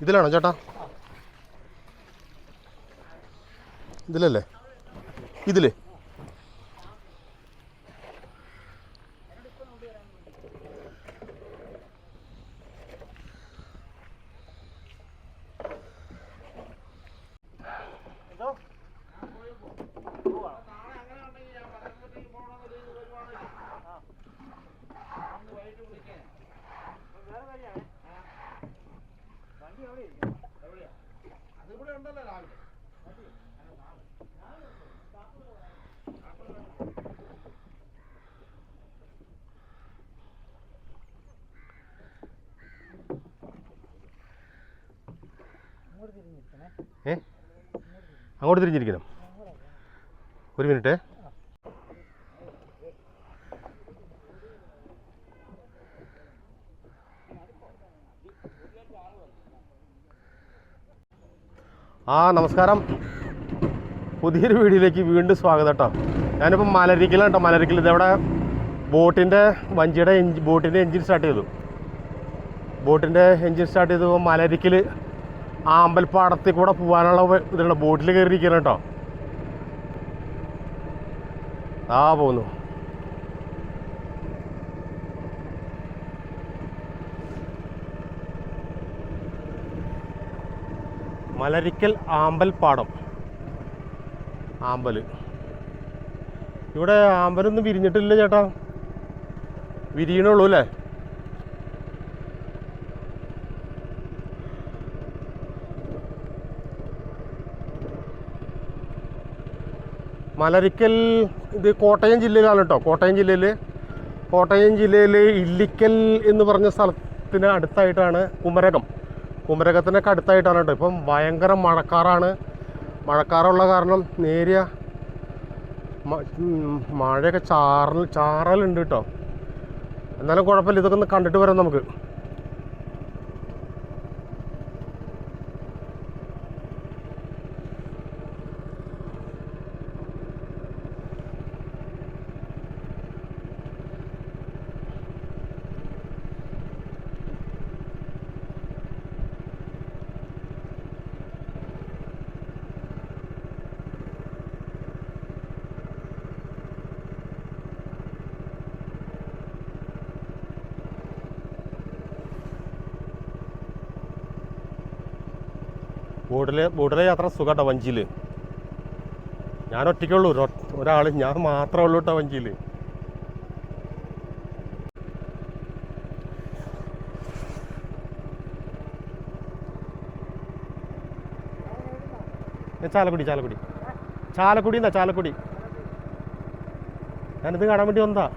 ഇതിലാണോ ചേട്ടാ? ഇതിലല്ലേ? ഇതില് അങ്ങോട്ട് തിരിഞ്ഞിരിക്കണം. ഒരു മിനിറ്റ്. നമസ്കാരം. പുതിയൊരു വീഡിയോയിലേക്ക് വീണ്ടും സ്വാഗതം കേട്ടോ. ഞാനിപ്പോൾ മലരിക്കലാണ് കേട്ടോ. മലരിക്കൽ ഇതവിടെ ബോട്ടിൻ്റെ എൻജിൻ സ്റ്റാർട്ട് ചെയ്തു. ബോട്ടിൻ്റെ എൻജിൻ സ്റ്റാർട്ട് ചെയ്തപ്പോൾ മലരിക്കൽ അമ്പലപ്പാടത്തിൽ കൂടെ പോകാനുള്ള ഇതുള്ള ബോട്ടിൽ കയറിയിരിക്കണം കേട്ടോ. പോകുന്നു. മലരിക്കൽ ആമ്പൽപ്പാടം. ആമ്പൽ ഇവിടെ ആമ്പലൊന്നും വിരിഞ്ഞിട്ടില്ല ചേട്ടാ. വിരിയണുള്ളൂ അല്ലേ? മലരിക്കൽ ഇത് കോട്ടയം ജില്ലയിലാണ് കേട്ടോ. കോട്ടയം ജില്ലയിൽ ഇല്ലിക്കൽ എന്ന് പറഞ്ഞ സ്ഥലത്തിന് അടുത്തായിട്ടാണ് കുമരകത്തിനൊക്കെ അടുത്തായിട്ടാണ് കേട്ടോ. ഇപ്പം ഭയങ്കര മഴക്കാറുള്ള കാരണം നേരിയ മഴയൊക്കെ ചാറലുണ്ട് കേട്ടോ. എന്നാലും കുഴപ്പമില്ല. ഇതൊക്കെ ഒന്ന് കണ്ടിട്ട് വരാം നമുക്ക്. ബോട്ടിലെ യാത്ര സുഖാട്ടോ. വഞ്ചിയിൽ ഞാൻ ഒറ്റയ്ക്കുള്ളൂ. ഒരാൾ ഞാൻ മാത്രമേ ഉള്ളൂ കേട്ടോ വഞ്ചിയിൽ. ചാലക്കുടി ഞാനിത് കാണാൻ വേണ്ടി വന്നതാ.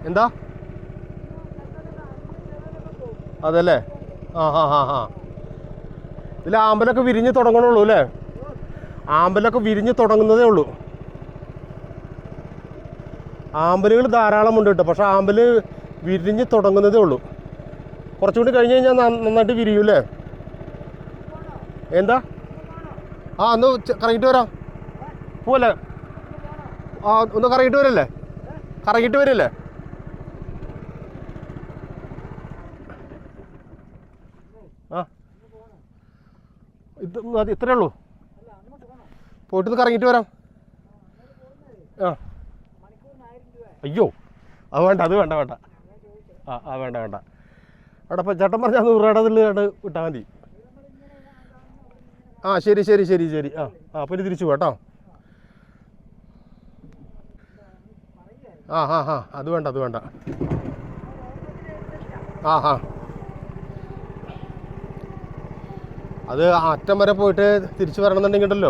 എന്താ അതല്ലേ? ഇതിൽ ആമ്പലൊക്കെ വിരിഞ്ഞ് തുടങ്ങണുള്ളൂ അല്ലേ? ആമ്പലൊക്കെ വിരിഞ്ഞ് തുടങ്ങുന്നതേ ഉള്ളൂ. ആമ്പലുകൾ ധാരാളമുണ്ട് കേട്ടോ. പക്ഷെ ആമ്പല് വിരിഞ്ഞ് തുടങ്ങുന്നതേ ഉള്ളൂ. കുറച്ചുകൂടി കഴിഞ്ഞ് കഴിഞ്ഞാൽ നന്നായിട്ട് വിരിയൂല്ലേ? എന്താ? ഒന്ന് കറങ്ങിയിട്ട് വരാം. പോവല്ലേ? ഒന്ന് കറങ്ങിയിട്ട് വരല്ലേ? ഇത്രേ ഉള്ളൂ. പോയിട്ടൊന്ന് കറങ്ങിയിട്ട് വരാം. അയ്യോ അത് വേണ്ട. വേണ്ട. അവിടെ ഇപ്പം ചേട്ടൻ പറഞ്ഞാൽ 100 രൂപയുടെ ഇതിൽ വിട്ടാൽ മതി. ശരി. അപ്പോൾ ഇനി തിരിച്ചു പോട്ടോ. അത് വേണ്ട. അത് അറ്റം വരെ പോയിട്ട് തിരിച്ചു വരണമെന്നുണ്ടെങ്കിൽ ഉണ്ടല്ലോ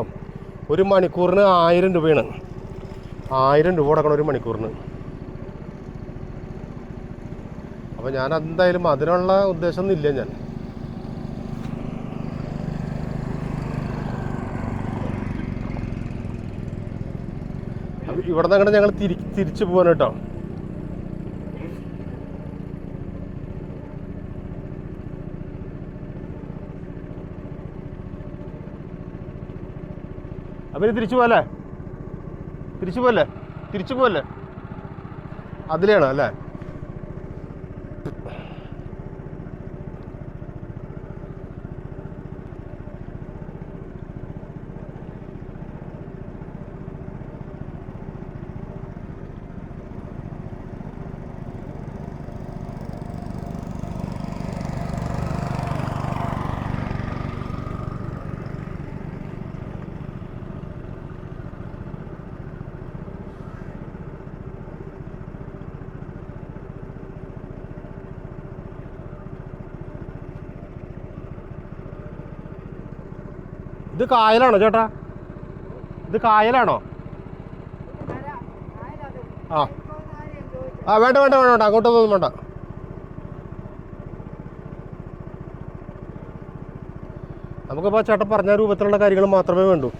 1 മണിക്കൂറിന് 1000 രൂപയാണ്. 1000 രൂപ കൊടുക്കണം 1 മണിക്കൂറിന്. അപ്പോൾ ഞാൻ എന്തായാലും അതിനുള്ള ഉദ്ദേശമൊന്നും ഇല്ല. ഞാൻ ഇവിടെ നിന്ന് അങ്ങോട്ട് ഞങ്ങൾ തിരിച്ചു പോകാൻ കേട്ടോ. അപ്പം തിരിച്ചു പോകല്ലേ? അതിലാണ് അല്ലേ? ഇത് കായലാണോ ചേട്ടാ? ഇത് കായലാണോ? ആ ആ വേണ്ട വേണ്ട വേണ്ട വേണ്ട, അങ്ങോട്ടൊന്നും വേണ്ട. നമുക്കിപ്പോൾ ചേട്ടൻ പറഞ്ഞ രൂപത്തിലുള്ള കാര്യങ്ങൾ മാത്രമേ വേണ്ടൂ.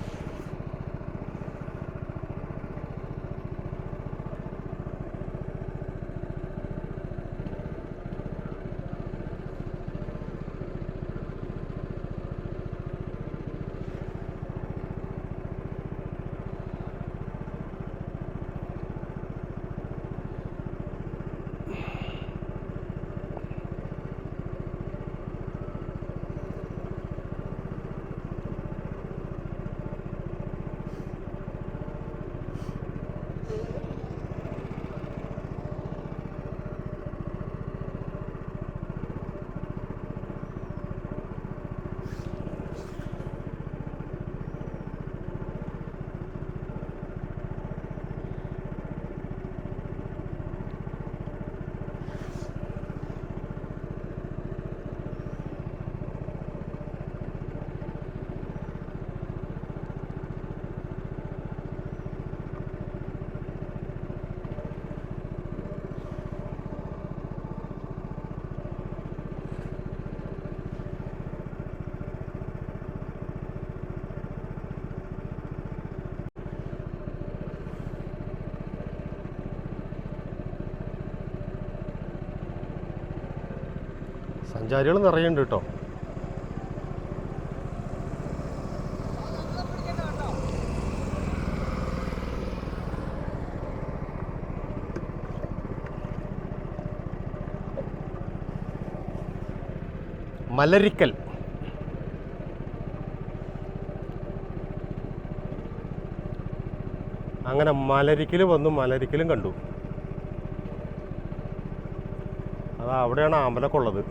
സഞ്ചാരികൾ നിറയുണ്ട് കേട്ടോ. മലരിക്കൽ അങ്ങനെ മലരിക്കൽ വന്നു, മലരിക്കലും കണ്ടു. അത് അവിടെയാണ് ആമ്പലൊക്കെ ഉള്ളത്.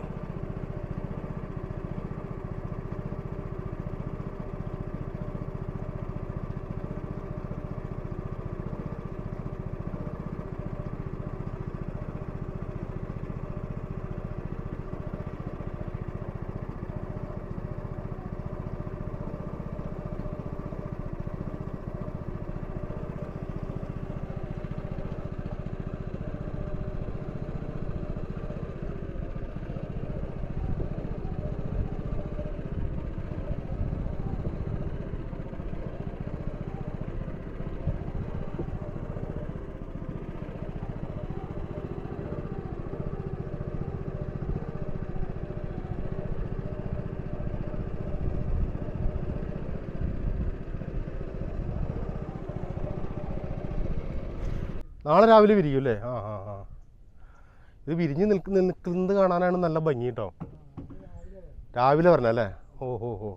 നാളെ രാവിലെ വിരിയും അല്ലേ? ആ ആ ആ ഇത് വിരിഞ്ഞ് നിൽക്കുന്നത് കാണാനാണ് നല്ല ഭംഗി കേട്ടോ. രാവിലെ പറഞ്ഞല്ലേ? ഓ ഹോ ഹോ.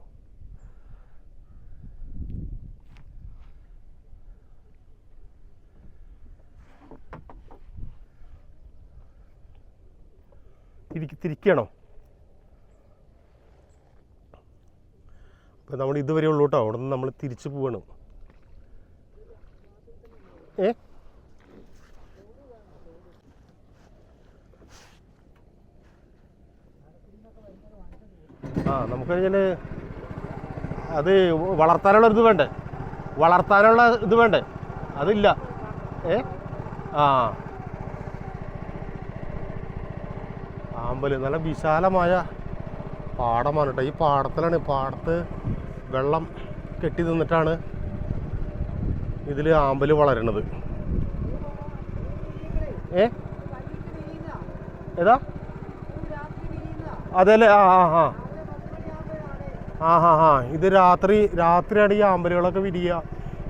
തിരിക്കണോ? അപ്പം നമ്മൾ ഇതുവരെ ഉള്ളൂ കേട്ടോ. അവിടെ നിന്ന് നമ്മൾ തിരിച്ചു പോവാണ്. ആ നമുക്ക് കഴിഞ്ഞാൽ അത് വളർത്താനുള്ള ഇത് വേണ്ടേ? വളർത്താനുള്ള ഇത് വേണ്ടേ? അതില്ല. ആ ആമ്പല് നല്ല വിശാലമായ പാടമാണ് കേട്ടോ. ഈ പാടത്തിലാണ്, പാടത്ത് വെള്ളം കെട്ടി നിന്നിട്ടാണ് ഇതിൽ ആമ്പല് വളരണത്. ഏതാ? അതെല്ലേ? ആ ആ ആ ആ ഹാ ഹാ ഇത് രാത്രിയാണ് ഈ ആമ്പലുകളൊക്കെ വിരിയുക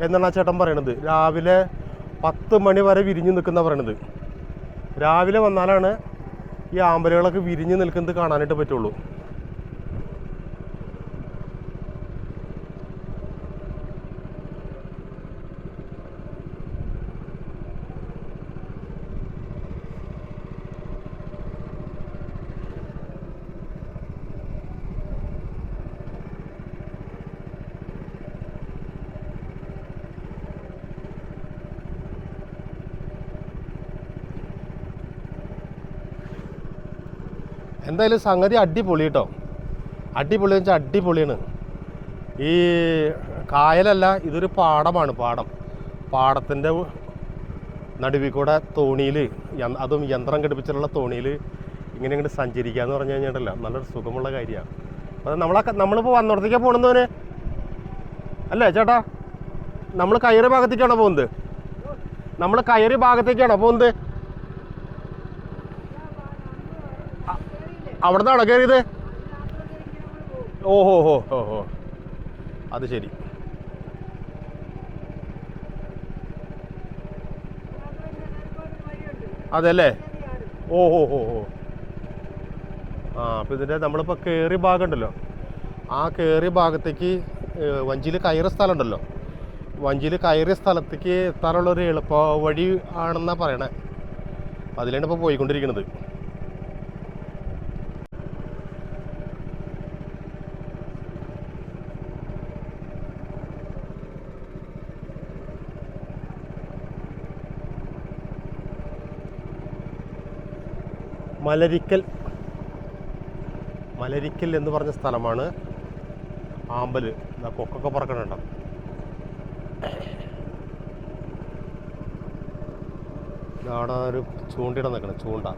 എന്നാണ് ആ ചേട്ടൻ പറയണത്. രാവിലെ 10 മണി വരെ വിരിഞ്ഞു നിൽക്കുന്ന പറയണത്. രാവിലെ വന്നാലാണ് ഈ ആമ്പലുകളൊക്കെ വിരിഞ്ഞ് നിൽക്കുന്നത് കാണാനായിട്ട് പറ്റുള്ളൂ. എന്തായാലും സംഗതി അടിപൊളി കേട്ടോ. അടിപൊളി വെച്ചാൽ അടിപൊളിയാണ്. ഈ കായലല്ല, ഇതൊരു പാടമാണ്. പാടത്തിൻ്റെ നടുവിൽ കൂടെ തോണിയിൽ, അതും യന്ത്രം ഘടിപ്പിച്ചിട്ടുള്ള തോണിയിൽ ഇങ്ങനെ ഇങ്ങോട്ട് സഞ്ചരിക്കുക എന്ന് പറഞ്ഞു കഴിഞ്ഞിട്ടല്ല, നല്ലൊരു സുഖമുള്ള കാര്യമാണ്. അത് നമ്മളിപ്പോൾ വന്നോടത്തേക്കാണ് പോകണമെന്നവന് അല്ലേ ചേട്ടാ? നമ്മൾ കയറി ഭാഗത്തേക്കാണോ പോകുന്നത്? നമ്മൾ കയറി ഭാഗത്തേക്കാണോ പോകുന്നത്? അവിടെ നിന്നാണോ കയറിയത്? ഓഹോ ഹോ ഹോ ഹോ, അത് ശരി. അതല്ലേ? ഓഹോ ഹോ ഹോ. അപ്പോൾ ഇതിൻ്റെ നമ്മളിപ്പോൾ കയറിയ ഭാഗം ഉണ്ടല്ലോ, ആ കയറിയ ഭാഗത്തേക്ക് വഞ്ചിയിൽ കയറിയ സ്ഥലം ഉണ്ടല്ലോ, വഞ്ചിയിൽ കയറിയ സ്ഥലത്തേക്ക് എത്താനുള്ളൊരു എളുപ്പ വഴി ആണെന്നാണ് പറയണേ. അതിലാണ് ഇപ്പോൾ പോയിക്കൊണ്ടിരിക്കുന്നത്. മലരിക്കൽ എന്ന് പറഞ്ഞ സ്ഥലമാണ്. ആമ്പൽ കൊക്കൊക്കെ പറക്കണുണ്ടോ? അവിടെ ഒരു ചൂണ്ടിട നിൽക്കണം, ചൂണ്ട.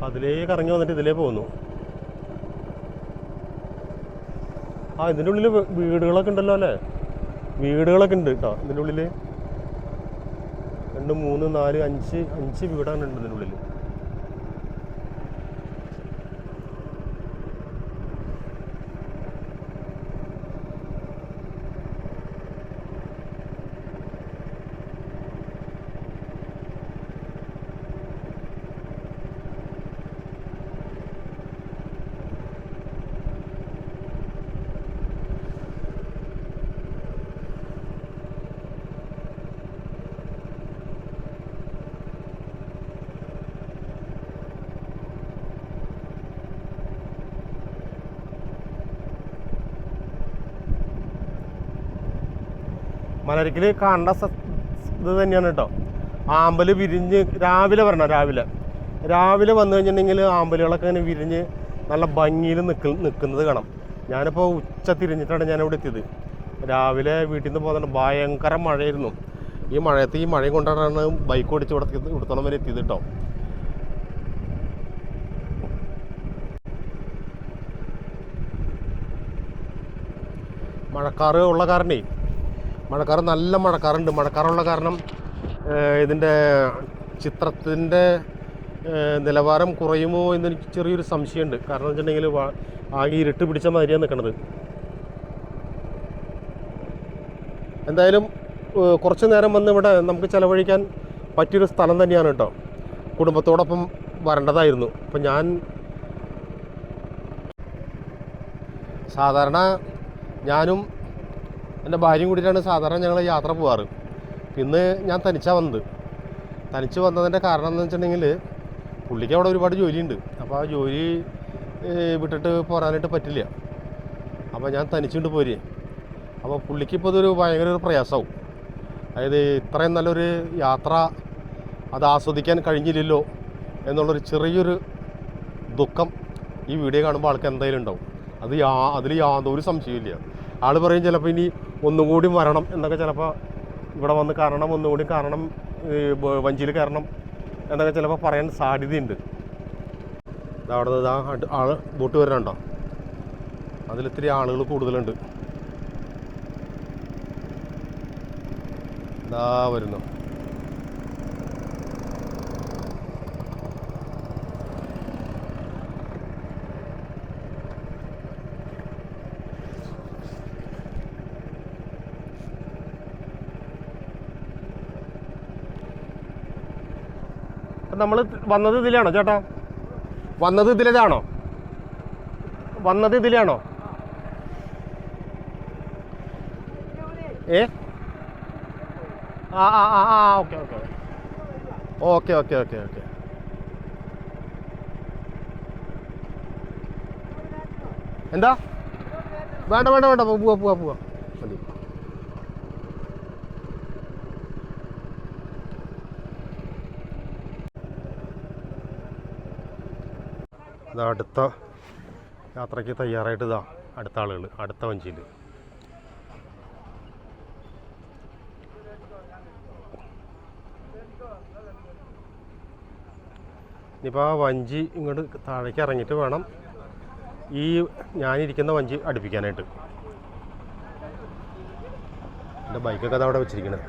അതിലേക്ക് ഇറങ്ങി വന്നിട്ട് ഇതിലേ പോകുന്നു. ഇതിൻ്റെ ഉള്ളിൽ വീടുകളൊക്കെ ഉണ്ടല്ലോ അല്ലേ? വീടുകളൊക്കെ ഉണ്ട് കേട്ടോ ഇതിൻ്റെ ഉള്ളിൽ. 2, 3, 4, 5 വീടാണ് ഉണ്ട് ഇതിൻ്റെ ഉള്ളിൽ. മലരിക്കൽ കാണേണ്ട ഇത് തന്നെയാണ് കേട്ടോ. ആമ്പൽ വിരിഞ്ഞ് രാവിലെ വരണം. രാവിലെ വന്നു കഴിഞ്ഞിട്ടുണ്ടെങ്കിൽ ആമ്പലുകളൊക്കെ ഇങ്ങനെ വിരിഞ്ഞ് നല്ല ഭംഗിയിൽ നിൽക്കുന്നത് കാണാം. ഞാനിപ്പോൾ ഉച്ച തിരിഞ്ഞിട്ടാണ് ഞാനിവിടെ എത്തിയത്. രാവിലെ വീട്ടിൽ നിന്ന് പോകുന്നുണ്ട്. ഭയങ്കര മഴയായിരുന്നു. ഈ മഴയും കൊണ്ടാണ് ബൈക്ക് ഓടിച്ച് ഇവിടത്തോളം വരെ എത്തിയത് കേട്ടോ. മഴക്കാറ് ഉള്ള കാരണേ, നല്ല മഴക്കാറുണ്ട്. മഴക്കാറുള്ള കാരണം ഇതിൻ്റെ ചിത്രത്തിൻ്റെ നിലവാരം കുറയുമോ എന്നെനിക്ക് ചെറിയൊരു സംശയമുണ്ട്. കാരണം എന്ന് വെച്ചിട്ടുണ്ടെങ്കിൽ ആകെ ഇരുട്ട് പിടിച്ച മാതിരിയാണ് നിൽക്കുന്നത്. എന്തായാലും കുറച്ച് നേരം വന്ന് ഇവിടെ നമുക്ക് ചിലവഴിക്കാൻ പറ്റിയൊരു സ്ഥലം തന്നെയാണ് കേട്ടോ. കുടുംബത്തോടൊപ്പം വരേണ്ടതായിരുന്നു. അപ്പം ഞാൻ ഞാനും എൻ്റെ ഭാര്യയും കൂടിയിട്ടാണ് സാധാരണ ഞങ്ങൾ യാത്ര പോകാറ്. ഇന്ന് ഞാൻ തനിച്ച് വന്നതിൻ്റെ കാരണം എന്ന് വെച്ചിട്ടുണ്ടെങ്കിൽ പുള്ളിക്ക് അവിടെ ഒരുപാട് ജോലിയുണ്ട്. അപ്പോൾ ആ ജോലി വിട്ടിട്ട് പോരാനായിട്ട് പറ്റില്ല. അപ്പോൾ ഞാൻ തനിച്ചുകൊണ്ട് പോരേ. അപ്പോൾ പുള്ളിക്ക് ഇപ്പോൾ ഇതൊരു ഭയങ്കര ഒരു പ്രയാസമാവും. അതായത് ഇത്രയും നല്ലൊരു യാത്ര അത് ആസ്വദിക്കാൻ കഴിഞ്ഞില്ലല്ലോ എന്നുള്ളൊരു ചെറിയൊരു ദുഃഖം ഈ വീഡിയോ കാണുമ്പോൾ ആൾക്ക് എന്തായാലും ഉണ്ടാവും. അതിൽ യാതൊരു സംശയമില്ല. ആൾ പറയും ചിലപ്പോൾ ഇനി ഒന്നുകൂടി വരണം എന്നൊക്കെ, ചിലപ്പോൾ ഇവിടെ വന്ന് കാണണം, ഒന്നുകൂടി കാണണം, വഞ്ചിയിൽ കയറണം എന്നൊക്കെ ചിലപ്പോൾ പറയാൻ സാധ്യതയുണ്ട്. അവിടെ നിന്ന് ആൾ ബോട്ട് വരണുണ്ടോ? അതിലിത്തിരി ആളുകൾ കൂടുതലുണ്ട്. ഇതാ വരുന്നു. നമ്മൾ വന്നത് ഇതിലാണോ ചേട്ടാ? വന്നത് ഇതിലാണോ? ഏ ആ ആ ആ ആ okay okay okay okay okay okay. എന്താ വേണ്ട വേണ്ട വേണ്ട പോവാ പോവാ പോവാ മതി. ഇതാ അടുത്ത യാത്രയ്ക്ക് തയ്യാറായിട്ട് ഇതാ അടുത്ത ആളുകൾ അടുത്ത വഞ്ചിയിൽ. ഇനിയിപ്പോൾ ആ വഞ്ചി ഇങ്ങോട്ട് താഴേക്ക് ഇറങ്ങിയിട്ട് വേണം ഈ ഞാനിരിക്കുന്ന വഞ്ചി അടുപ്പിക്കാനായിട്ട്. എൻ്റെ ബൈക്കൊക്കെ അത് അവിടെ വെച്ചിരിക്കണത്.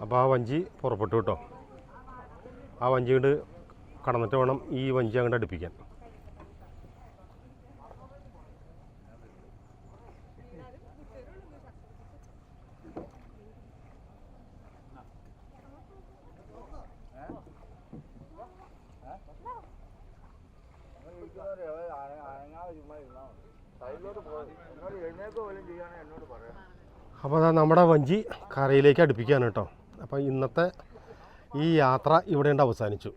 അപ്പോൾ ആ വഞ്ചി പുറപ്പെട്ടു കേട്ടോ. ആ വഞ്ചി കൊണ്ട് കടന്നിട്ട് വേണം ഈ വഞ്ചി അങ്ങോട്ട് അടുപ്പിക്കാൻ. അപ്പോൾ അതാ നമ്മുടെ വഞ്ചി കരയിലേക്ക് അടുപ്പിക്കുകയാണ് കേട്ടോ. അപ്പോൾ ഇന്നത്തെ ഈ യാത്ര ഇവിടെ കൊണ്ട് അവസാനിച്ചു.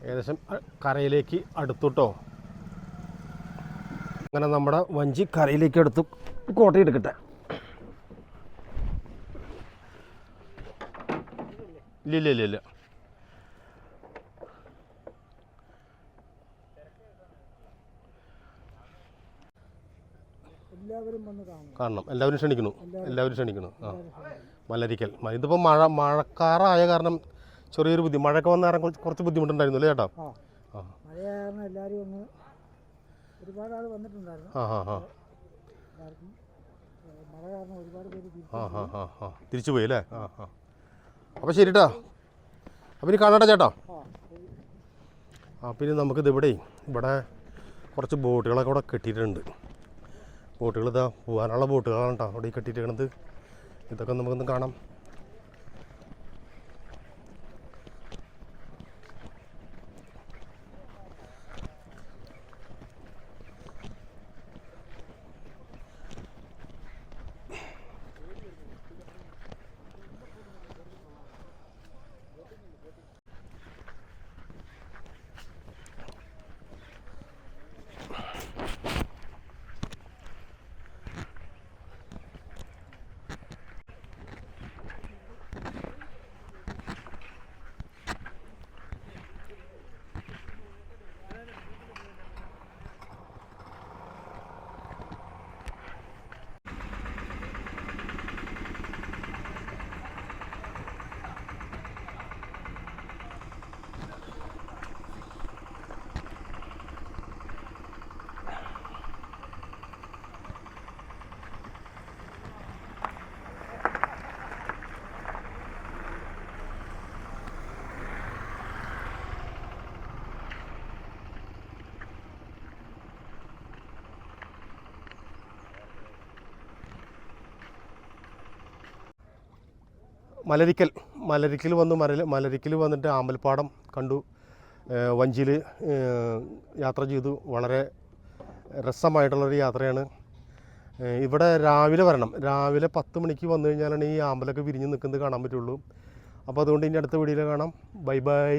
ഏകദേശം കരയിലേക്ക് അടുത്തുട്ടോ. അങ്ങനെ നമ്മുടെ വഞ്ചി കരയിലേക്ക് അടുത്ത് കോട്ടയെടുക്കട്ടെ. ഇല്ല ഇല്ല ഇല്ല കാണണം. എല്ലാവരും ക്ഷണിക്കുന്നു, എല്ലാവരും ക്ഷണിക്കുന്നു. ആ മലരിക്കൽ ഇതിപ്പോൾ മഴക്കാറായ കാരണം ചെറിയൊരു മഴയൊക്കെ വന്ന കാരണം കുറച്ച് ബുദ്ധിമുട്ടുണ്ടായിരുന്നു അല്ലേ ചേട്ടാ? ആ ആ ആ തിരിച്ചു പോയി അല്ലേ? ആ ആ അപ്പോൾ ശരി കേട്ടോ. അപ്പം ഇനി കാണാട്ടെ ചേട്ടാ. പിന്നെ നമുക്കിത് ഇവിടെ കുറച്ച് ബോട്ടുകളൊക്കെ ഇവിടെ കെട്ടിയിട്ടുണ്ട്. ബോട്ടുകൾ ഇതാ പോകാനുള്ള ബോട്ടുകളാണ് കേട്ടോ അവിടെ കെട്ടിയിട്ടേക്കണത്. ഇതൊക്കെ നമുക്കൊന്ന് കാണാം. മലരിക്കൽ വന്നിട്ട് ആമ്പൽപ്പാടം കണ്ടു. വഞ്ചിയിൽ യാത്ര ചെയ്തു. വളരെ രസമായിട്ടുള്ളൊരു യാത്രയാണ്. ഇവിടെ രാവിലെ വരണം. രാവിലെ 10 മണിക്ക് വന്നു കഴിഞ്ഞാലാണ് ഈ ആമ്പലൊക്കെ വിരിഞ്ഞ് നിൽക്കുന്നത് കാണാൻ പറ്റുള്ളൂ. അപ്പോൾ അതുകൊണ്ട് ഇനി അടുത്ത വീഡിയോയിൽ കാണാം. Bye bye.